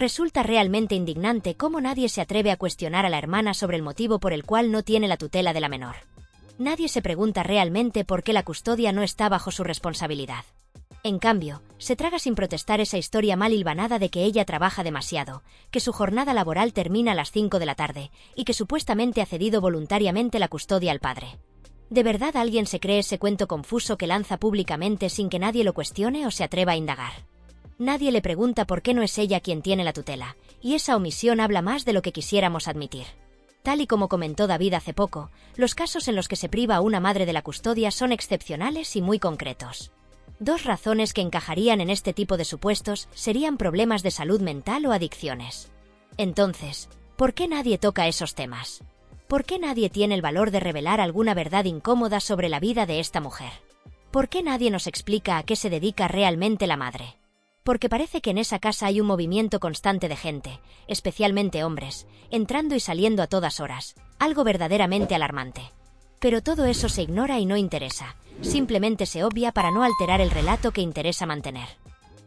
Resulta realmente indignante cómo nadie se atreve a cuestionar a la hermana sobre el motivo por el cual no tiene la tutela de la menor. Nadie se pregunta realmente por qué la custodia no está bajo su responsabilidad. En cambio, se traga sin protestar esa historia mal hilvanada de que ella trabaja demasiado, que su jornada laboral termina a las 5 de la tarde, y que supuestamente ha cedido voluntariamente la custodia al padre. ¿De verdad alguien se cree ese cuento confuso que lanza públicamente sin que nadie lo cuestione o se atreva a indagar? Nadie le pregunta por qué no es ella quien tiene la tutela, y esa omisión habla más de lo que quisiéramos admitir. Tal y como comentó David hace poco, los casos en los que se priva a una madre de la custodia son excepcionales y muy concretos. Dos razones que encajarían en este tipo de supuestos serían problemas de salud mental o adicciones. Entonces, ¿por qué nadie toca esos temas? ¿Por qué nadie tiene el valor de revelar alguna verdad incómoda sobre la vida de esta mujer? ¿Por qué nadie nos explica a qué se dedica realmente la madre? Porque parece que en esa casa hay un movimiento constante de gente, especialmente hombres, entrando y saliendo a todas horas, algo verdaderamente alarmante. Pero todo eso se ignora y no interesa, simplemente se obvia para no alterar el relato que interesa mantener.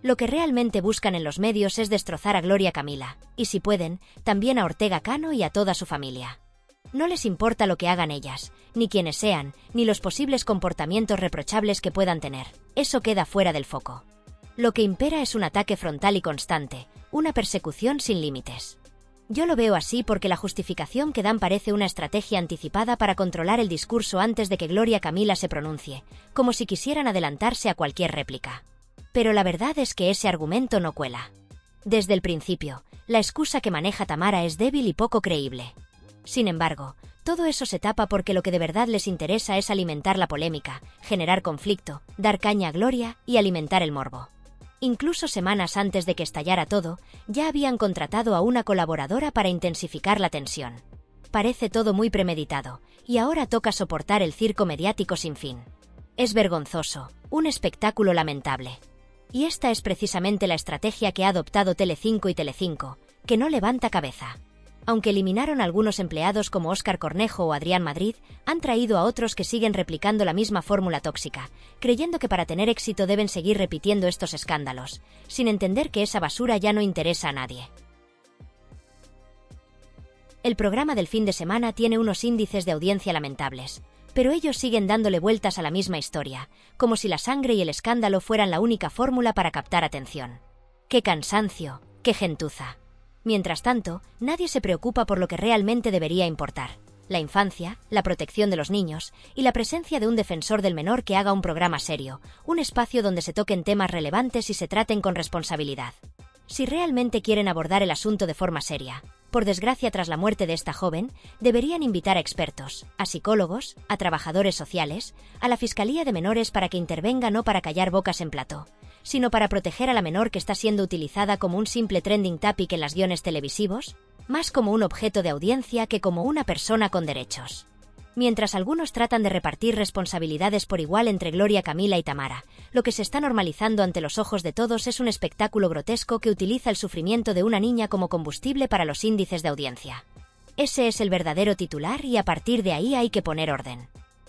Lo que realmente buscan en los medios es destrozar a Gloria Camila, y si pueden, también a Ortega Cano y a toda su familia. No les importa lo que hagan ellas, ni quienes sean, ni los posibles comportamientos reprochables que puedan tener, eso queda fuera del foco. Lo que impera es un ataque frontal y constante, una persecución sin límites. Yo lo veo así porque la justificación que dan parece una estrategia anticipada para controlar el discurso antes de que Gloria Camila se pronuncie, como si quisieran adelantarse a cualquier réplica. Pero la verdad es que ese argumento no cuela. Desde el principio, la excusa que maneja Tamara es débil y poco creíble. Sin embargo, todo eso se tapa porque lo que de verdad les interesa es alimentar la polémica, generar conflicto, dar caña a Gloria y alimentar el morbo. Incluso semanas antes de que estallara todo, ya habían contratado a una colaboradora para intensificar la tensión. Parece todo muy premeditado, y ahora toca soportar el circo mediático sin fin. Es vergonzoso, un espectáculo lamentable. Y esta es precisamente la estrategia que ha adoptado Telecinco y Telecinco, que no levanta cabeza. Aunque eliminaron a algunos empleados como Óscar Cornejo o Adrián Madrid, han traído a otros que siguen replicando la misma fórmula tóxica, creyendo que para tener éxito deben seguir repitiendo estos escándalos, sin entender que esa basura ya no interesa a nadie. El programa del fin de semana tiene unos índices de audiencia lamentables, pero ellos siguen dándole vueltas a la misma historia, como si la sangre y el escándalo fueran la única fórmula para captar atención. ¡Qué cansancio! ¡Qué gentuza! Mientras tanto, nadie se preocupa por lo que realmente debería importar: la infancia, la protección de los niños y la presencia de un defensor del menor que haga un programa serio, un espacio donde se toquen temas relevantes y se traten con responsabilidad. Si realmente quieren abordar el asunto de forma seria, por desgracia tras la muerte de esta joven, deberían invitar a expertos, a psicólogos, a trabajadores sociales, a la Fiscalía de Menores para que intervenga no para callar bocas en plató, sino para proteger a la menor que está siendo utilizada como un simple trending topic en los guiones televisivos, más como un objeto de audiencia que como una persona con derechos. Mientras algunos tratan de repartir responsabilidades por igual entre Gloria Camila y Tamara, lo que se está normalizando ante los ojos de todos es un espectáculo grotesco que utiliza el sufrimiento de una niña como combustible para los índices de audiencia. Ese es el verdadero titular y a partir de ahí hay que poner orden.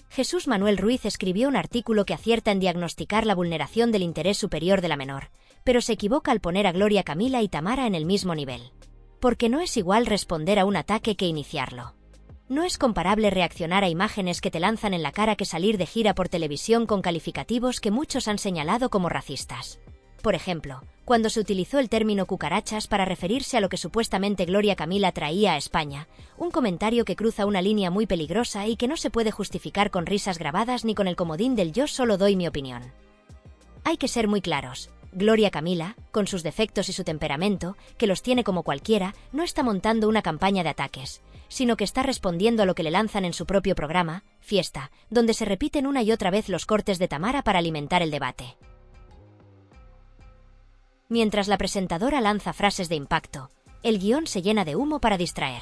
Jesús Manuel Ruiz escribió un artículo que acierta en diagnosticar la vulneración del interés superior de la menor, pero se equivoca al poner a Gloria Camila y Tamara en el mismo nivel. Porque no es igual responder a un ataque que iniciarlo. No es comparable reaccionar a imágenes que te lanzan en la cara que salir de gira por televisión con calificativos que muchos han señalado como racistas. Por ejemplo, cuando se utilizó el término cucarachas para referirse a lo que supuestamente Gloria Camila traía a España, un comentario que cruza una línea muy peligrosa y que no se puede justificar con risas grabadas ni con el comodín del yo solo doy mi opinión. Hay que ser muy claros. Gloria Camila, con sus defectos y su temperamento, que los tiene como cualquiera, no está montando una campaña de ataques, sino que está respondiendo a lo que le lanzan en su propio programa, Fiesta, donde se repiten una y otra vez los cortes de Tamara para alimentar el debate. Mientras la presentadora lanza frases de impacto, el guión se llena de humo para distraer.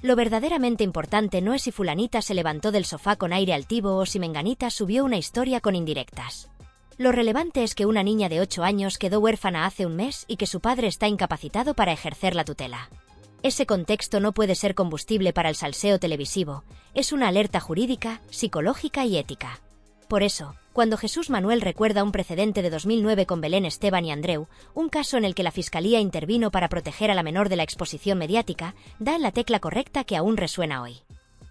Lo verdaderamente importante no es si fulanita se levantó del sofá con aire altivo o si menganita subió una historia con indirectas. Lo relevante es que una niña de 8 años quedó huérfana hace un mes y que su padre está incapacitado para ejercer la tutela. Ese contexto no puede ser combustible para el salseo televisivo, es una alerta jurídica, psicológica y ética. Por eso, Cuando Jesús Manuel recuerda un precedente de 2009 con Belén Esteban y Andreu, un caso en el que la Fiscalía intervino para proteger a la menor de la exposición mediática, da en la tecla correcta que aún resuena hoy.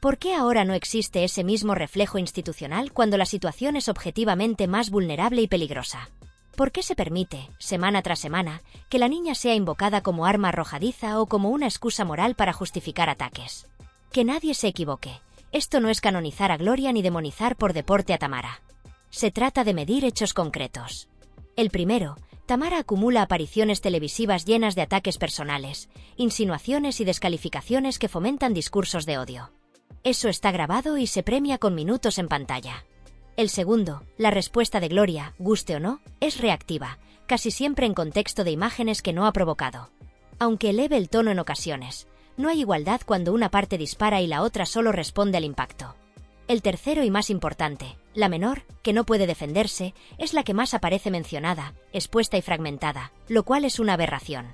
¿Por qué ahora no existe ese mismo reflejo institucional cuando la situación es objetivamente más vulnerable y peligrosa? ¿Por qué se permite, semana tras semana, que la niña sea invocada como arma arrojadiza o como una excusa moral para justificar ataques? Que nadie se equivoque, esto no es canonizar a Gloria ni demonizar por deporte a Tamara. Se trata de medir hechos concretos. El primero, Tamara acumula apariciones televisivas llenas de ataques personales, insinuaciones y descalificaciones que fomentan discursos de odio. Eso está grabado y se premia con minutos en pantalla. El segundo, la respuesta de Gloria, guste o no, es reactiva, casi siempre en contexto de imágenes que no ha provocado. Aunque eleve el tono en ocasiones, no hay igualdad cuando una parte dispara y la otra solo responde al impacto. El tercero y más importante, la menor, que no puede defenderse, es la que más aparece mencionada, expuesta y fragmentada, lo cual es una aberración.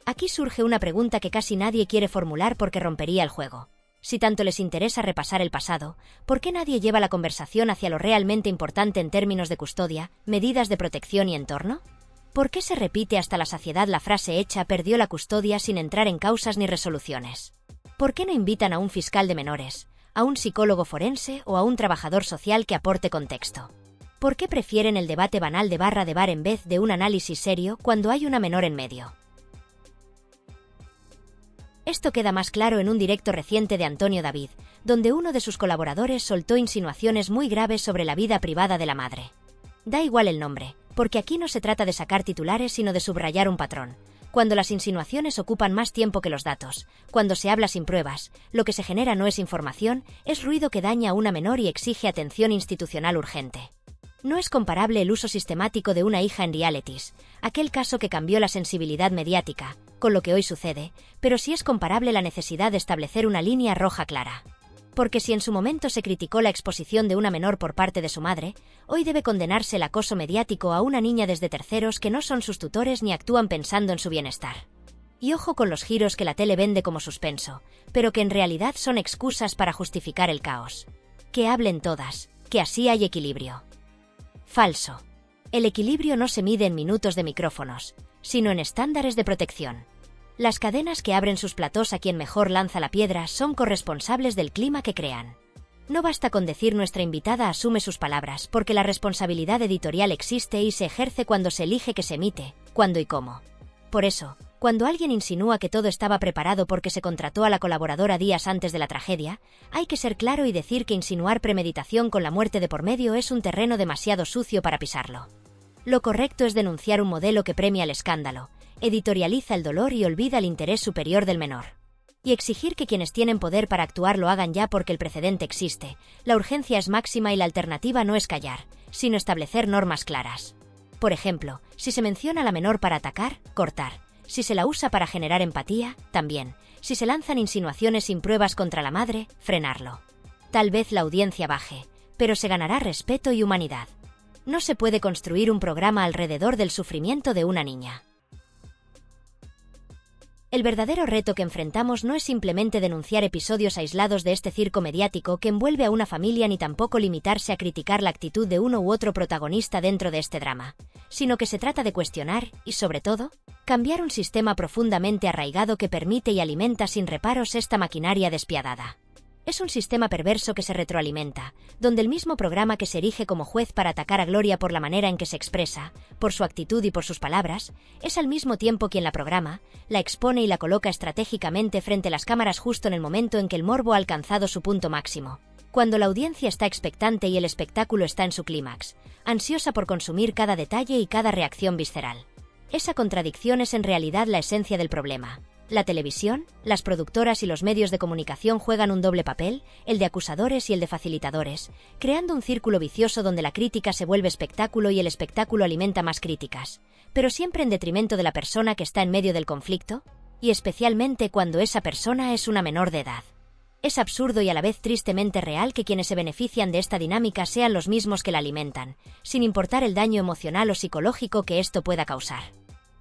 Aquí surge una pregunta que casi nadie quiere formular porque rompería el juego. Si tanto les interesa repasar el pasado, ¿por qué nadie lleva la conversación hacia lo realmente importante en términos de custodia, medidas de protección y entorno? ¿Por qué se repite hasta la saciedad la frase hecha perdió la custodia sin entrar en causas ni resoluciones? ¿Por qué no invitan a un fiscal de menores, a un psicólogo forense o a un trabajador social que aporte contexto? ¿Por qué prefieren el debate banal de barra de bar en vez de un análisis serio cuando hay una menor en medio? Esto queda más claro en un directo reciente de Antonio David, donde uno de sus colaboradores soltó insinuaciones muy graves sobre la vida privada de la madre. Da igual el nombre, porque aquí no se trata de sacar titulares sino de subrayar un patrón. Cuando las insinuaciones ocupan más tiempo que los datos, cuando se habla sin pruebas, lo que se genera no es información, es ruido que daña a una menor y exige atención institucional urgente. No es comparable el uso sistemático de una hija en realities, aquel caso que cambió la sensibilidad mediática, con lo que hoy sucede, pero sí es comparable la necesidad de establecer una línea roja clara. Porque si en su momento se criticó la exposición de una menor por parte de su madre, hoy debe condenarse el acoso mediático a una niña desde terceros que no son sus tutores ni actúan pensando en su bienestar. Y ojo con los giros que la tele vende como suspenso, pero que en realidad son excusas para justificar el caos. Que hablen todas, que así hay equilibrio. Falso. El equilibrio no se mide en minutos de micrófonos, sino en estándares de protección. Las cadenas que abren sus platós a quien mejor lanza la piedra son corresponsables del clima que crean. No basta con decir nuestra invitada asume sus palabras, porque la responsabilidad editorial existe y se ejerce cuando se elige qué se emite, cuándo y cómo. Por eso, cuando alguien insinúa que todo estaba preparado porque se contrató a la colaboradora días antes de la tragedia, hay que ser claro y decir que insinuar premeditación con la muerte de por medio es un terreno demasiado sucio para pisarlo. Lo correcto es denunciar un modelo que premia el escándalo, editorializa el dolor y olvida el interés superior del menor. Y exigir que quienes tienen poder para actuar lo hagan ya porque el precedente existe. La urgencia es máxima y la alternativa no es callar, sino establecer normas claras. Por ejemplo, si se menciona a la menor para atacar, cortar. Si se la usa para generar empatía, también. Si se lanzan insinuaciones sin pruebas contra la madre, frenarlo. Tal vez la audiencia baje, pero se ganará respeto y humanidad. No se puede construir un programa alrededor del sufrimiento de una niña. El verdadero reto que enfrentamos no es simplemente denunciar episodios aislados de este circo mediático que envuelve a una familia ni tampoco limitarse a criticar la actitud de uno u otro protagonista dentro de este drama, sino que se trata de cuestionar, y sobre todo, cambiar un sistema profundamente arraigado que permite y alimenta sin reparos esta maquinaria despiadada. Es un sistema perverso que se retroalimenta, donde el mismo programa que se erige como juez para atacar a Gloria por la manera en que se expresa, por su actitud y por sus palabras, es al mismo tiempo quien la programa, la expone y la coloca estratégicamente frente a las cámaras justo en el momento en que el morbo ha alcanzado su punto máximo, cuando la audiencia está expectante y el espectáculo está en su clímax, ansiosa por consumir cada detalle y cada reacción visceral. Esa contradicción es en realidad la esencia del problema. La televisión, las productoras y los medios de comunicación juegan un doble papel, el de acusadores y el de facilitadores, creando un círculo vicioso donde la crítica se vuelve espectáculo y el espectáculo alimenta más críticas, pero siempre en detrimento de la persona que está en medio del conflicto, y especialmente cuando esa persona es una menor de edad. Es absurdo y a la vez tristemente real que quienes se benefician de esta dinámica sean los mismos que la alimentan, sin importar el daño emocional o psicológico que esto pueda causar.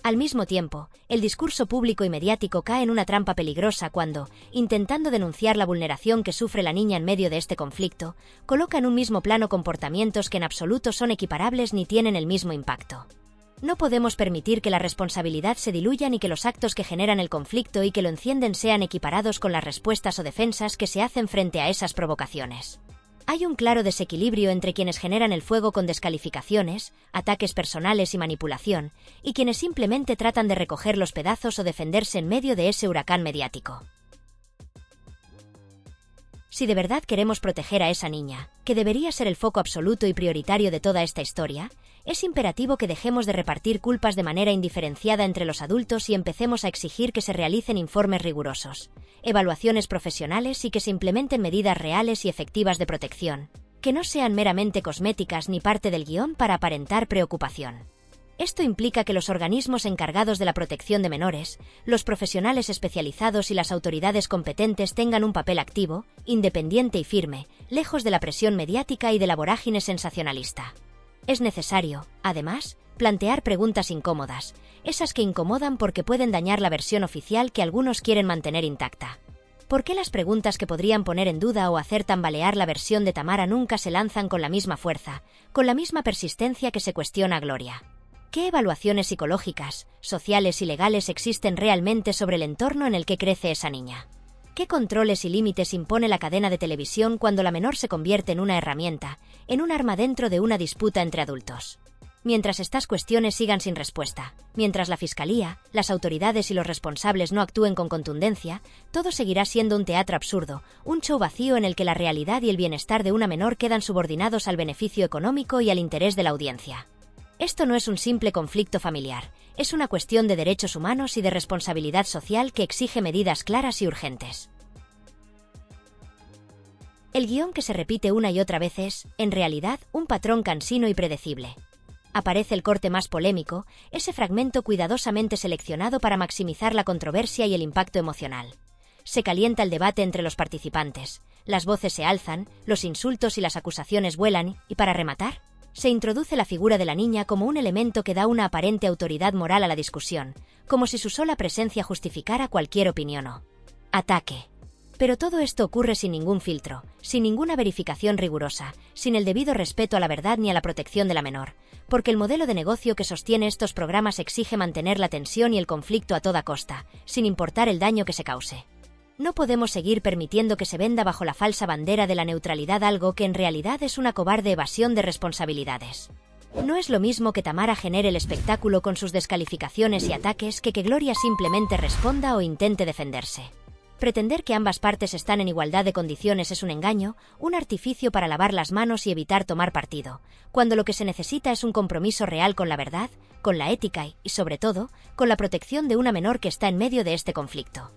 Al mismo tiempo, el discurso público y mediático cae en una trampa peligrosa cuando, intentando denunciar la vulneración que sufre la niña en medio de este conflicto, coloca en un mismo plano comportamientos que en absoluto son equiparables ni tienen el mismo impacto. No podemos permitir que la responsabilidad se diluya ni que los actos que generan el conflicto y que lo encienden sean equiparados con las respuestas o defensas que se hacen frente a esas provocaciones. Hay un claro desequilibrio entre quienes generan el fuego con descalificaciones, ataques personales y manipulación, y quienes simplemente tratan de recoger los pedazos o defenderse en medio de ese huracán mediático. Si de verdad queremos proteger a esa niña, que debería ser el foco absoluto y prioritario de toda esta historia, es imperativo que dejemos de repartir culpas de manera indiferenciada entre los adultos y empecemos a exigir que se realicen informes rigurosos, evaluaciones profesionales y que se implementen medidas reales y efectivas de protección, que no sean meramente cosméticas ni parte del guión para aparentar preocupación. Esto implica que los organismos encargados de la protección de menores, los profesionales especializados y las autoridades competentes tengan un papel activo, independiente y firme, lejos de la presión mediática y de la vorágine sensacionalista. Es necesario, además, plantear preguntas incómodas, esas que incomodan porque pueden dañar la versión oficial que algunos quieren mantener intacta. ¿Por qué las preguntas que podrían poner en duda o hacer tambalear la versión de Tamara nunca se lanzan con la misma fuerza, con la misma persistencia que se cuestiona a Gloria? ¿Qué evaluaciones psicológicas, sociales y legales existen realmente sobre el entorno en el que crece esa niña? ¿Qué controles y límites impone la cadena de televisión cuando la menor se convierte en una herramienta, en un arma dentro de una disputa entre adultos? Mientras estas cuestiones sigan sin respuesta, mientras la Fiscalía, las autoridades y los responsables no actúen con contundencia, todo seguirá siendo un teatro absurdo, un show vacío en el que la realidad y el bienestar de una menor quedan subordinados al beneficio económico y al interés de la audiencia. Esto no es un simple conflicto familiar, es una cuestión de derechos humanos y de responsabilidad social que exige medidas claras y urgentes. El guión que se repite una y otra vez es, en realidad, un patrón cansino y predecible. Aparece el corte más polémico, ese fragmento cuidadosamente seleccionado para maximizar la controversia y el impacto emocional. Se calienta el debate entre los participantes, las voces se alzan, los insultos y las acusaciones vuelan, y para rematar, se introduce la figura de la niña como un elemento que da una aparente autoridad moral a la discusión, como si su sola presencia justificara cualquier opinión o ataque. Pero todo esto ocurre sin ningún filtro, sin ninguna verificación rigurosa, sin el debido respeto a la verdad ni a la protección de la menor, porque el modelo de negocio que sostiene estos programas exige mantener la tensión y el conflicto a toda costa, sin importar el daño que se cause. No podemos seguir permitiendo que se venda bajo la falsa bandera de la neutralidad algo que en realidad es una cobarde evasión de responsabilidades. No es lo mismo que Tamara genere el espectáculo con sus descalificaciones y ataques que Gloria simplemente responda o intente defenderse. Pretender que ambas partes están en igualdad de condiciones es un engaño, un artificio para lavar las manos y evitar tomar partido, cuando lo que se necesita es un compromiso real con la verdad, con la ética y, sobre todo, con la protección de una menor que está en medio de este conflicto.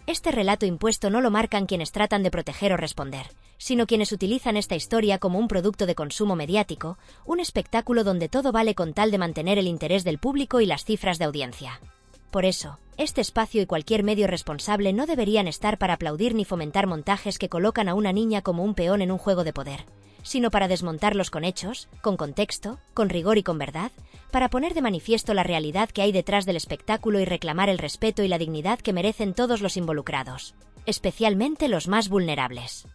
Este relato impuesto no lo marcan quienes tratan de proteger o responder, sino quienes utilizan esta historia como un producto de consumo mediático, un espectáculo donde todo vale con tal de mantener el interés del público y las cifras de audiencia. Por eso, este espacio y cualquier medio responsable no deberían estar para aplaudir ni fomentar montajes que colocan a una niña como un peón en un juego de poder, sino para desmontarlos con hechos, con contexto, con rigor y con verdad, para poner de manifiesto la realidad que hay detrás del espectáculo y reclamar el respeto y la dignidad que merecen todos los involucrados, especialmente los más vulnerables.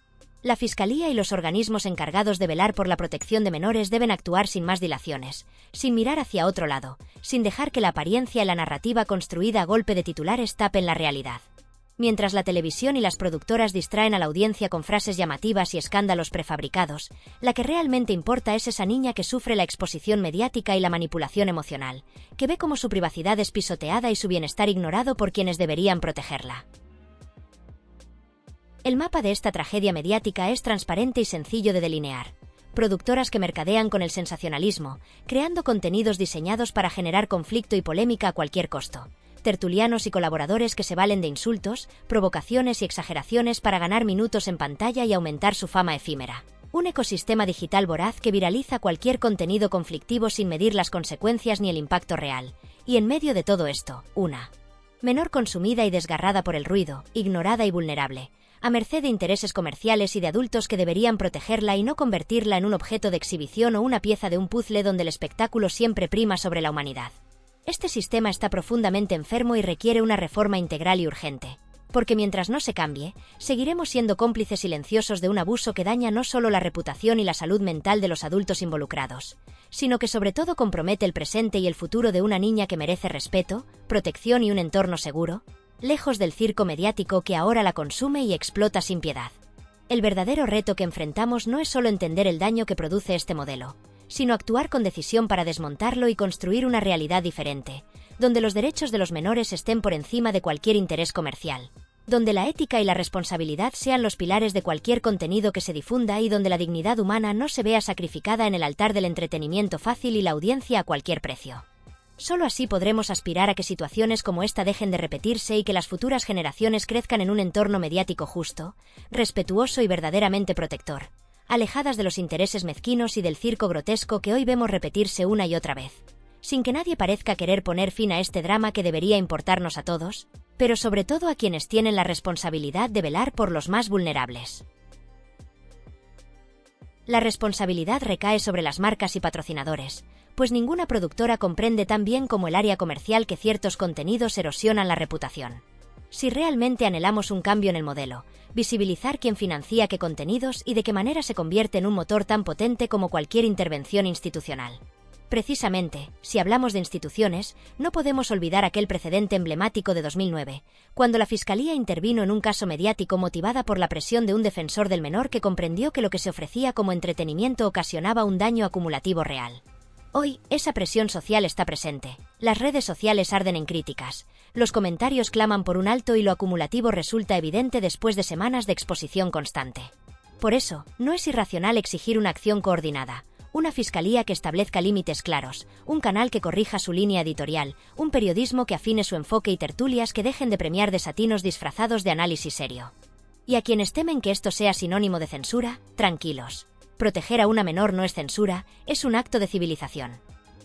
La Fiscalía y los organismos encargados de velar por la protección de menores deben actuar sin más dilaciones, sin mirar hacia otro lado, sin dejar que la apariencia y la narrativa construida a golpe de titulares tapen la realidad. Mientras la televisión y las productoras distraen a la audiencia con frases llamativas y escándalos prefabricados, la que realmente importa es esa niña que sufre la exposición mediática y la manipulación emocional, que ve cómo su privacidad es pisoteada y su bienestar ignorado por quienes deberían protegerla. El mapa de esta tragedia mediática es transparente y sencillo de delinear. Productoras que mercadean con el sensacionalismo, creando contenidos diseñados para generar conflicto y polémica a cualquier costo. Tertulianos y colaboradores que se valen de insultos, provocaciones y exageraciones para ganar minutos en pantalla y aumentar su fama efímera. Un ecosistema digital voraz que viraliza cualquier contenido conflictivo sin medir las consecuencias ni el impacto real. Y en medio de todo esto, una menor consumida y desgarrada por el ruido, ignorada y vulnerable, a merced de intereses comerciales y de adultos que deberían protegerla y no convertirla en un objeto de exhibición o una pieza de un puzzle donde el espectáculo siempre prima sobre la humanidad. Este sistema está profundamente enfermo y requiere una reforma integral y urgente. Porque mientras no se cambie, seguiremos siendo cómplices silenciosos de un abuso que daña no solo la reputación y la salud mental de los adultos involucrados, sino que sobre todo compromete el presente y el futuro de una niña que merece respeto, protección y un entorno seguro, lejos del circo mediático que ahora la consume y explota sin piedad. El verdadero reto que enfrentamos no es solo entender el daño que produce este modelo, sino actuar con decisión para desmontarlo y construir una realidad diferente, donde los derechos de los menores estén por encima de cualquier interés comercial, donde la ética y la responsabilidad sean los pilares de cualquier contenido que se difunda y donde la dignidad humana no se vea sacrificada en el altar del entretenimiento fácil y la audiencia a cualquier precio. Solo así podremos aspirar a que situaciones como esta dejen de repetirse y que las futuras generaciones crezcan en un entorno mediático justo, respetuoso y verdaderamente protector, alejadas de los intereses mezquinos y del circo grotesco que hoy vemos repetirse una y otra vez, sin que nadie parezca querer poner fin a este drama que debería importarnos a todos, pero sobre todo a quienes tienen la responsabilidad de velar por los más vulnerables. La responsabilidad recae sobre las marcas y patrocinadores, pues ninguna productora comprende tan bien como el área comercial que ciertos contenidos erosionan la reputación. Si realmente anhelamos un cambio en el modelo, visibilizar quién financia qué contenidos y de qué manera se convierte en un motor tan potente como cualquier intervención institucional. Precisamente, si hablamos de instituciones, no podemos olvidar aquel precedente emblemático de 2009, cuando la Fiscalía intervino en un caso mediático motivada por la presión de un defensor del menor que comprendió que lo que se ofrecía como entretenimiento ocasionaba un daño acumulativo real. Hoy, esa presión social está presente. Las redes sociales arden en críticas. Los comentarios claman por un alto y lo acumulativo resulta evidente después de semanas de exposición constante. Por eso, no es irracional exigir una acción coordinada, una fiscalía que establezca límites claros, un canal que corrija su línea editorial, un periodismo que afine su enfoque y tertulias que dejen de premiar desatinos disfrazados de análisis serio. Y a quienes temen que esto sea sinónimo de censura, tranquilos. Proteger a una menor no es censura, es un acto de civilización.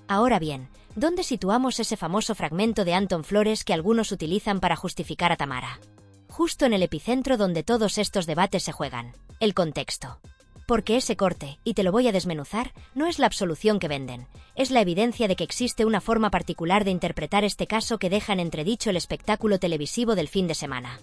Ahora bien, ¿dónde situamos ese famoso fragmento de Antón Flores que algunos utilizan para justificar a Tamara? Justo en el epicentro donde todos estos debates se juegan, el contexto. Porque ese corte, y te lo voy a desmenuzar, no es la absolución que venden, es la evidencia de que existe una forma particular de interpretar este caso que deja en entredicho el espectáculo televisivo del fin de semana.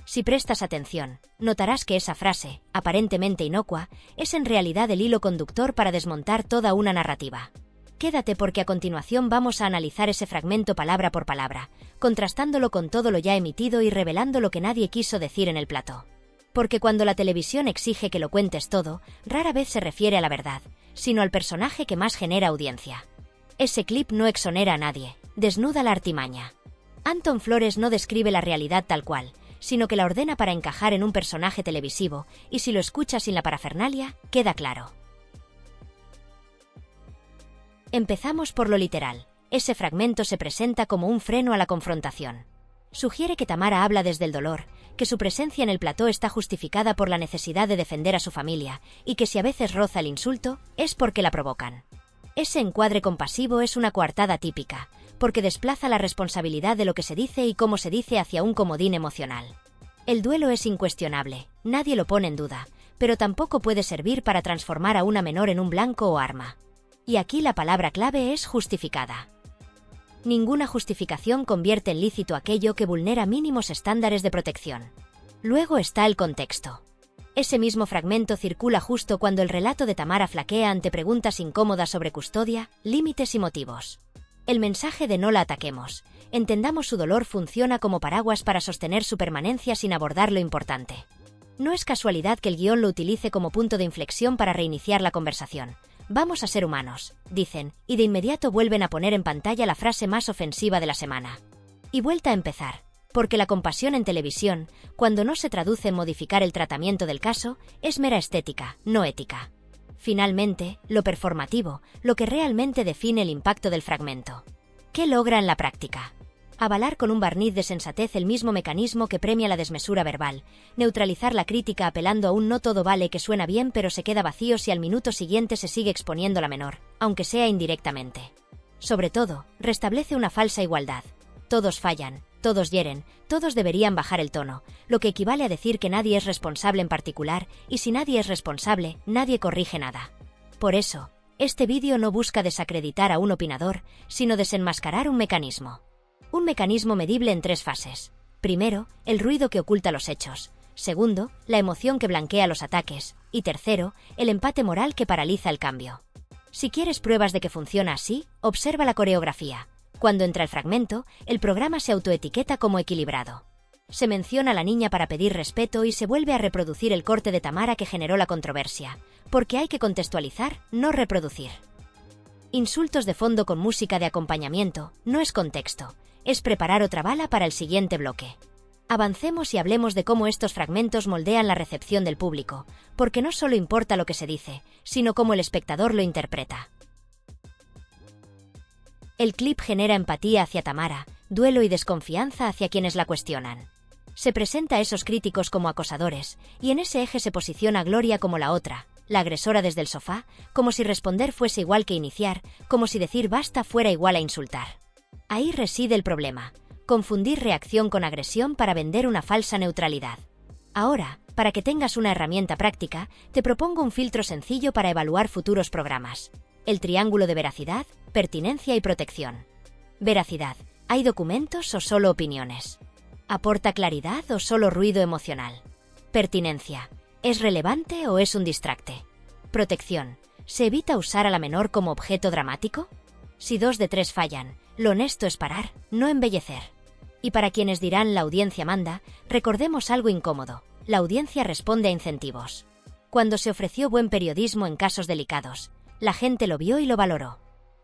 Si prestas atención, notarás que esa frase, aparentemente inocua, es en realidad el hilo conductor para desmontar toda una narrativa. Quédate porque a continuación vamos a analizar ese fragmento palabra por palabra, contrastándolo con todo lo ya emitido y revelando lo que nadie quiso decir en el plató. Porque cuando la televisión exige que lo cuentes todo, rara vez se refiere a la verdad, sino al personaje que más genera audiencia. Ese clip no exonera a nadie, desnuda la artimaña. Antón Flores no describe la realidad tal cual, sino que la ordena para encajar en un personaje televisivo, y si lo escuchas sin la parafernalia, queda claro. Empezamos por lo literal. Ese fragmento se presenta como un freno a la confrontación. Sugiere que Tamara habla desde el dolor, que su presencia en el plató está justificada por la necesidad de defender a su familia, y que si a veces roza el insulto, es porque la provocan. Ese encuadre compasivo es una coartada típica, porque desplaza la responsabilidad de lo que se dice y cómo se dice hacia un comodín emocional. El duelo es incuestionable, nadie lo pone en duda, pero tampoco puede servir para transformar a una menor en un blanco o arma. Y aquí la palabra clave es justificada. Ninguna justificación convierte en lícito aquello que vulnera mínimos estándares de protección. Luego está el contexto. Ese mismo fragmento circula justo cuando el relato de Tamara flaquea ante preguntas incómodas sobre custodia, límites y motivos. El mensaje de no la ataquemos, entendamos su dolor funciona como paraguas para sostener su permanencia sin abordar lo importante. No es casualidad que el guión lo utilice como punto de inflexión para reiniciar la conversación. Vamos a ser humanos, dicen, y de inmediato vuelven a poner en pantalla la frase más ofensiva de la semana. Y vuelta a empezar, porque la compasión en televisión, cuando no se traduce en modificar el tratamiento del caso, es mera estética, no ética. Finalmente, lo performativo, lo que realmente define el impacto del fragmento. ¿Qué logra en la práctica? Avalar con un barniz de sensatez el mismo mecanismo que premia la desmesura verbal, neutralizar la crítica apelando a un no todo vale que suena bien pero se queda vacío si al minuto siguiente se sigue exponiendo la menor, aunque sea indirectamente. Sobre todo, restablece una falsa igualdad. Todos fallan, todos hieren, todos deberían bajar el tono, lo que equivale a decir que nadie es responsable en particular, y si nadie es responsable, nadie corrige nada. Por eso, Este vídeo no busca desacreditar a un opinador, sino desenmascarar un mecanismo. Un mecanismo medible en 3 fases. Primero, el ruido que oculta los hechos. Segundo, la emoción que blanquea los ataques. Y tercero, el empate moral que paraliza el cambio. Si quieres pruebas de que funciona así, observa la coreografía. Cuando entra el fragmento, el programa se autoetiqueta como equilibrado. Se menciona a la niña para pedir respeto y se vuelve a reproducir el corte de Tamara que generó la controversia, porque hay que contextualizar, no reproducir. Insultos de fondo con música de acompañamiento, no es contexto, es preparar otra bala para el siguiente bloque. Avancemos y hablemos de cómo estos fragmentos moldean la recepción del público, porque no solo importa lo que se dice, sino cómo el espectador lo interpreta. El clip genera empatía hacia Tamara, duelo y desconfianza hacia quienes la cuestionan. Se presenta a esos críticos como acosadores, y en ese eje se posiciona Gloria como la otra, la agresora desde el sofá, como si responder fuese igual que iniciar, como si decir basta fuera igual a insultar. Ahí reside el problema, confundir reacción con agresión para vender una falsa neutralidad. Ahora, para que tengas una herramienta práctica, te propongo un filtro sencillo para evaluar futuros programas. El triángulo de veracidad, pertinencia y protección. Veracidad. ¿Hay documentos o solo opiniones? ¿Aporta claridad o solo ruido emocional? Pertinencia. ¿Es relevante o es un distracte? Protección. ¿Se evita usar a la menor como objeto dramático? Si 2 de 3 fallan, lo honesto es parar, no embellecer. Y para quienes dirán la audiencia manda, recordemos algo incómodo. La audiencia responde a incentivos. Cuando se ofreció buen periodismo en casos delicados, la gente lo vio y lo valoró.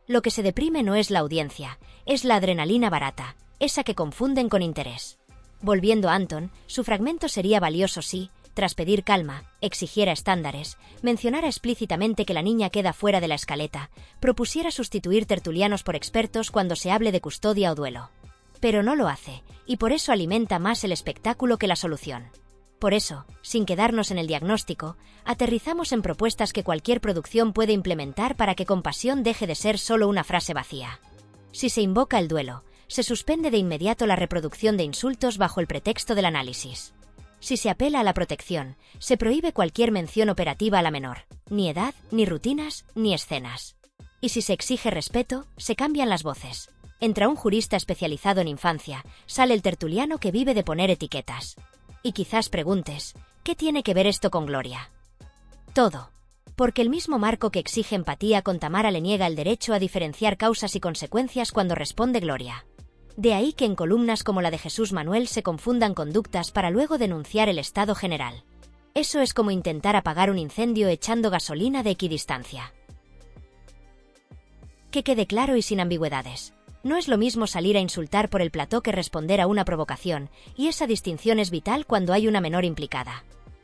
Lo que se deprime no es la audiencia, es la adrenalina barata, esa que confunden con interés. Volviendo a Anton, su fragmento sería valioso si, tras pedir calma, exigiera estándares, mencionara explícitamente que la niña queda fuera de la escaleta, propusiera sustituir tertulianos por expertos cuando se hable de custodia o duelo. Pero no lo hace, y por eso alimenta más el espectáculo que la solución. Por eso, sin quedarnos en el diagnóstico, aterrizamos en propuestas que cualquier producción puede implementar para que compasión deje de ser solo una frase vacía. Si se invoca el duelo, se suspende de inmediato la reproducción de insultos bajo el pretexto del análisis. Si se apela a la protección, se prohíbe cualquier mención operativa a la menor, ni edad, ni rutinas, ni escenas. Y si se exige respeto, se cambian las voces. Entra un jurista especializado en infancia, sale el tertuliano que vive de poner etiquetas. Y quizás preguntes, ¿qué tiene que ver esto con Gloria? Todo. Porque el mismo marco que exige empatía con Tamara le niega el derecho a diferenciar causas y consecuencias cuando responde Gloria. De ahí que en columnas como la de Jesús Manuel se confundan conductas para luego denunciar el estado general. Eso es como intentar apagar un incendio echando gasolina de equidistancia. Que quede claro y sin ambigüedades. No es lo mismo salir a insultar por el plató que responder a una provocación, y esa distinción es vital cuando hay una menor implicada.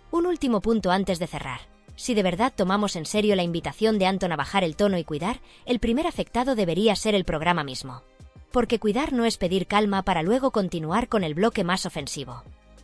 Un último punto antes de cerrar. Si de verdad tomamos en serio la invitación de Anton a bajar el tono y cuidar, el primer afectado debería ser el programa mismo. Porque cuidar no es pedir calma para luego continuar con el bloque más ofensivo.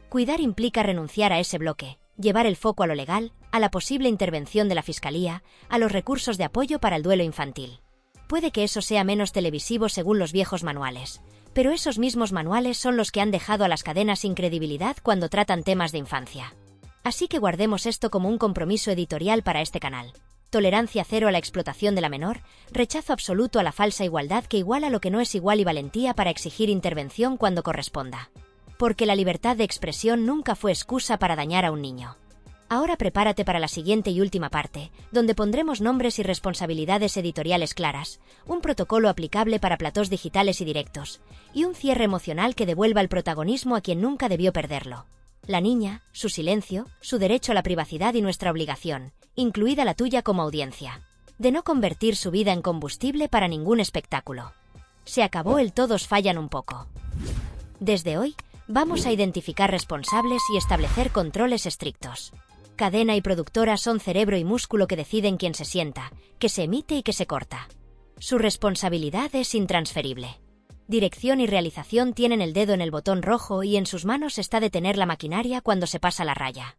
Cuidar implica renunciar a ese bloque, llevar el foco a lo legal, a la posible intervención de la Fiscalía, a los recursos de apoyo para el duelo infantil. Puede que eso sea menos televisivo según los viejos manuales, pero esos mismos manuales son los que han dejado a las cadenas sin credibilidad cuando tratan temas de infancia. Así que guardemos esto como un compromiso editorial para este canal. Tolerancia cero a la explotación de la menor, rechazo absoluto a la falsa igualdad que iguala lo que no es igual y valentía para exigir intervención cuando corresponda. Porque la libertad de expresión nunca fue excusa para dañar a un niño. Ahora prepárate para la siguiente y última parte, donde pondremos nombres y responsabilidades editoriales claras, un protocolo aplicable para platós digitales y directos, y un cierre emocional que devuelva el protagonismo a quien nunca debió perderlo. La niña, su silencio, su derecho a la privacidad y nuestra obligación, incluida la tuya como audiencia, de no convertir su vida en combustible para ningún espectáculo. Se acabó el todos fallan un poco. Desde hoy, vamos a identificar responsables y establecer controles estrictos. Cadena y productora son cerebro y músculo que deciden quién se sienta, que se emite y que se corta. Su responsabilidad es intransferible. Dirección y realización tienen el dedo en el botón rojo y en sus manos está detener la maquinaria cuando se pasa la raya.